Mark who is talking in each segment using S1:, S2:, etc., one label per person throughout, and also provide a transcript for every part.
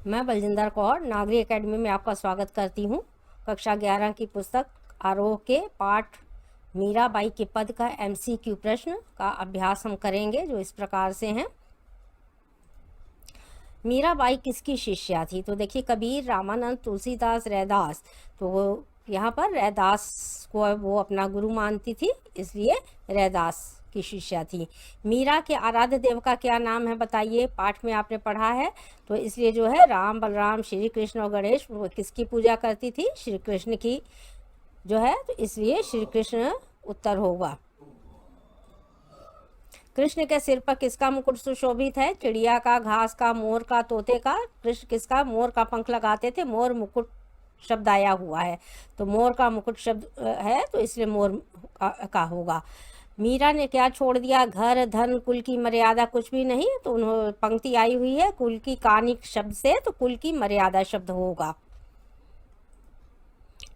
S1: मैं बलजिंदर कौर नागरी एकेडमी में आपका स्वागत करती हूँ। कक्षा 11 की पुस्तक आरोह के पाठ मीराबाई के पद का MCQ प्रश्न का अभ्यास हम करेंगे, जो इस प्रकार से हैं। मीराबाई किसकी शिष्या थी? तो देखिए, कबीर, रामानंद, तुलसीदास, रैदास। तो वो यहाँ पर रैदास को वो अपना गुरु मानती थी, इसलिए रैदास की शिष्या थी। मीरा के आराध्य देव का क्या नाम है बताइए? पाठ में आपने पढ़ा है, तो इसलिए जो है राम, बलराम, श्री कृष्ण और गणेश, वो किसकी पूजा करती थी? श्री कृष्ण की जो है, तो इसलिए श्री कृष्ण उत्तर होगा। कृष्ण के सिर पर किसका मुकुट सुशोभित है? चिड़िया का, घास का, मोर का, तोते का। कृष्ण किसका? मोर का पंख लगाते थे, मोर मुकुट शब्द आया हुआ है, तो मोर का मुकुट शब्द है, तो इसलिए मोर का होगा। मीरा ने क्या छोड़ दिया? घर, धन, कुल की मर्यादा कुछ भी नहीं। तो उन्होंने पंक्ति आई हुई है कुल की कानिक शब्द से, तो कुल की मर्यादा शब्द होगा।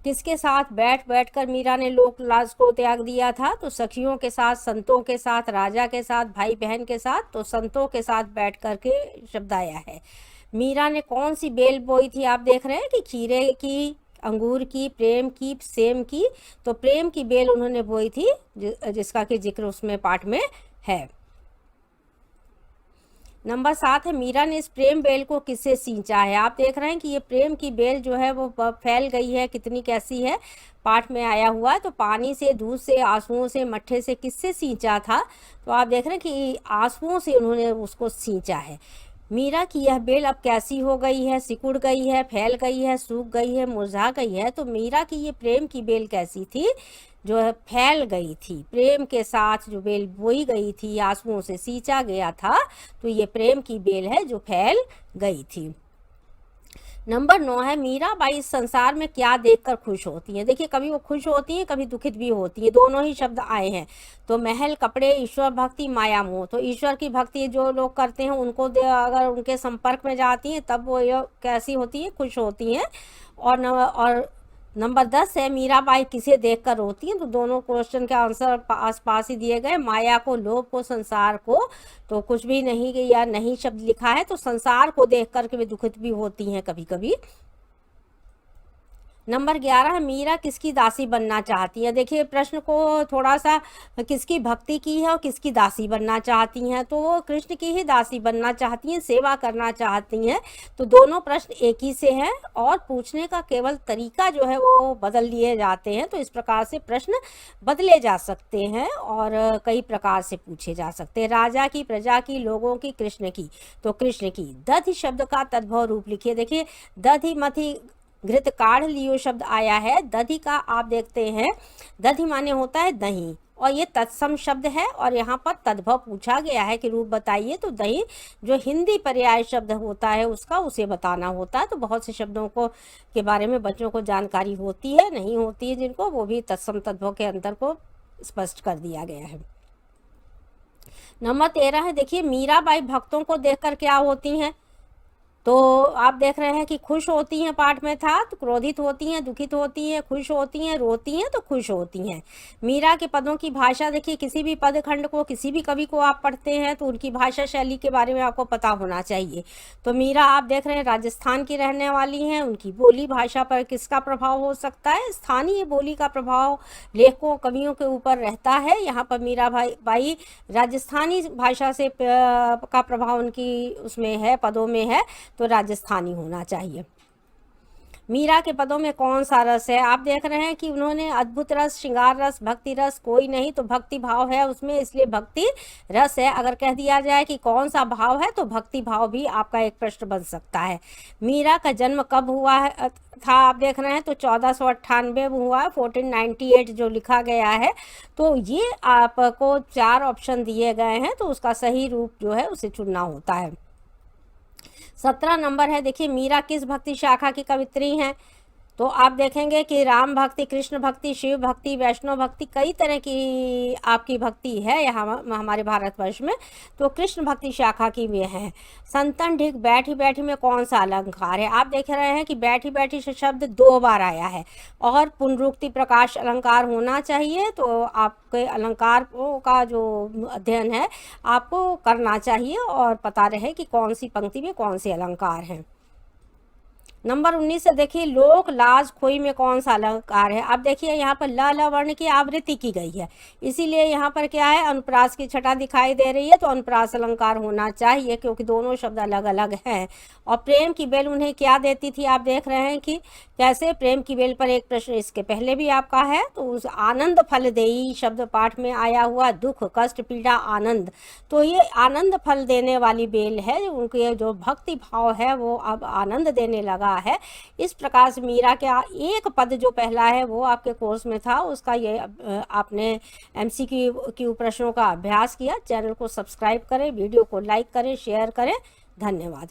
S1: किसके साथ बैठ बैठकर मीरा ने लोक लाज को त्याग दिया था? तो सखियों के साथ, संतों के साथ, राजा के साथ, भाई बहन के साथ। तो संतों के साथ बैठ कर के शब्द आया है। मीरा ने कौन सी बेल बोई थी? आप देख रहे हैं कि खीरे की, अंगूर की, प्रेम की, सेम की। तो प्रेम की बेल उन्होंने बोई थी, जिसका कि जिक्र उसमें पाठ में है। नंबर 7 है, मीरा ने इस प्रेम बेल को किससे सींचा है? आप देख रहे हैं कि ये प्रेम की बेल जो है वो फैल गई है, कितनी कैसी है, पाठ में आया हुआ है। तो पानी से, दूध से, आंसुओं से, मट्ठे से किससे सींचा था? तो आप देख रहे हैं कि आंसुओं से उन्होंने उसको सींचा है। मीरा की यह बेल अब कैसी हो गई है? सिकुड़ गई है, फैल गई है, सूख गई है, मुरझा गई है। तो मीरा की ये प्रेम की बेल कैसी थी? जो है फैल गई थी। प्रेम के साथ जो बेल बोई गई थी, आंसुओं से सींचा गया था, तो ये प्रेम की बेल है जो फैल गई थी। नंबर 9 है, मीराबाई इस संसार में क्या देखकर खुश होती हैं? देखिए, कभी वो खुश होती हैं, कभी दुखित भी होती हैं, दोनों ही शब्द आए हैं। तो महल, कपड़े, ईश्वर भक्ति, माया मोह। तो ईश्वर की भक्ति जो लोग करते हैं, उनको अगर उनके संपर्क में जाती हैं, तब वो ये कैसी होती हैं? खुश होती हैं। और नंबर 10 है, मीराबाई किसे देखकर रोती हैं? तो दोनों क्वेश्चन के आंसर पास पास ही दिए गए। माया को, लोभ को, संसार को। तो कुछ भी नहीं या नहीं शब्द लिखा है, तो संसार को देख करके वे दुखित भी होती हैं कभी कभी। नंबर 11 है, मीरा किसकी दासी बनना चाहती है? देखिए, प्रश्न को थोड़ा सा किसकी भक्ति की है और किसकी दासी बनना चाहती हैं? तो वो कृष्ण की ही दासी बनना चाहती हैं, सेवा करना चाहती हैं। तो दोनों प्रश्न एक ही से हैं, और पूछने का केवल तरीका जो है वो बदल लिए जाते हैं। तो इस प्रकार से प्रश्न बदले जा सकते हैं और कई प्रकार से पूछे जा सकते हैं। राजा की, प्रजा की, लोगों की, कृष्ण की। तो कृष्ण की। दधि शब्द का तद्भव रूप लिखिए। देखिए, दधि मथि घृत काढ़ लियो शब्द आया है। दधि का आप देखते हैं, दधि माने होता है दही, और ये तत्सम शब्द है, और यहाँ पर तद्भव पूछा गया है कि रूप बताइए। तो दही जो हिंदी पर्याय शब्द होता है उसका, उसे बताना होता है। तो बहुत से शब्दों को के बारे में बच्चों को जानकारी होती है, नहीं होती है जिनको, वो भी तत्सम तद्भव के अंतर को स्पष्ट कर दिया गया है। नंबर 13 है, देखिए, मीराबाई भक्तों को देखकर क्या होती हैं? तो आप देख रहे हैं कि खुश होती हैं, पाठ में था। तो क्रोधित होती हैं, दुखित होती हैं, खुश होती हैं, रोती हैं, तो खुश होती हैं। मीरा के पदों की भाषा देखिए, किसी भी पद खंड को, किसी भी कवि को आप पढ़ते हैं तो उनकी भाषा शैली के बारे में आपको पता होना चाहिए। तो मीरा आप देख रहे हैं राजस्थान की रहने वाली हैं। उनकी बोली भाषा पर किसका प्रभाव हो सकता है? स्थानीय बोली का प्रभाव लेखकों, कवियों के ऊपर रहता है। यहाँ पर मीरा बाई राजस्थानी भाषा से का प्रभाव उनकी उसमें है, पदों में है, तो राजस्थानी होना चाहिए। मीरा के पदों में कौन सा रस है? आप देख रहे हैं कि उन्होंने अद्भुत रस, श्रृंगार रस, भक्ति रस कोई नहीं, तो भक्ति भाव है उसमें, इसलिए भक्ति रस है। अगर कह दिया जाए कि कौन सा भाव है, तो भक्ति भाव भी आपका एक प्रश्न बन सकता है। मीरा का जन्म कब हुआ है था? आप देख रहे हैं तो 1498 में हुआ है, 1498 जो लिखा गया है। तो ये आपको 4 ऑप्शन दिए गए हैं, तो उसका सही रूप जो है उसे चुनना होता है। 17 नंबर है, देखिए, मीरा किस भक्ति शाखा की कवित्री हैं? तो आप देखेंगे कि राम भक्ति, कृष्ण भक्ति, शिव भक्ति, वैष्णव भक्ति, कई तरह की आपकी भक्ति है यहाँ हमारे भारतवर्ष में। तो कृष्ण भक्ति शाखा की वे हैं। संतन ढिक बैठी बैठी में कौन सा अलंकार है? आप देख रहे हैं कि बैठी बैठी से शब्द 2 बार आया है, और पुनरुक्ति प्रकाश अलंकार होना चाहिए। तो आपके अलंकार का जो अध्ययन है आपको करना चाहिए और पता रहे कि कौन सी पंक्ति में कौन से अलंकार हैं। नंबर 19 से देखिए, लोक लाज खोई में कौन सा अलंकार है। अब देखिए यहाँ पर ल वर्ण की आवृत्ति की गई है, इसीलिए यहाँ पर क्या है, अनुप्रास की छटा दिखाई दे रही है, तो अनुप्रास अलंकार होना चाहिए क्योंकि दोनों शब्द अलग अलग हैं। और प्रेम की बेल उन्हें क्या देती थी, आप देख रहे हैं कि कैसे प्रेम की बेल पर एक प्रश्न इसके पहले भी आपका है, तो उस आनंद फल देई शब्द पाठ में आया हुआ दुख कष्ट पीड़ा आनंद, तो ये आनंद फल देने वाली बेल है। उनके जो भक्ति भाव है वो अब आनंद देने लगा है। इस प्रकार से मीरा के एक पद जो पहला है वो आपके कोर्स में था, उसका ये आपने MCQ प्रश्नों का अभ्यास किया। चैनल को सब्सक्राइब करें, वीडियो को लाइक करें, शेयर करें। धन्यवाद।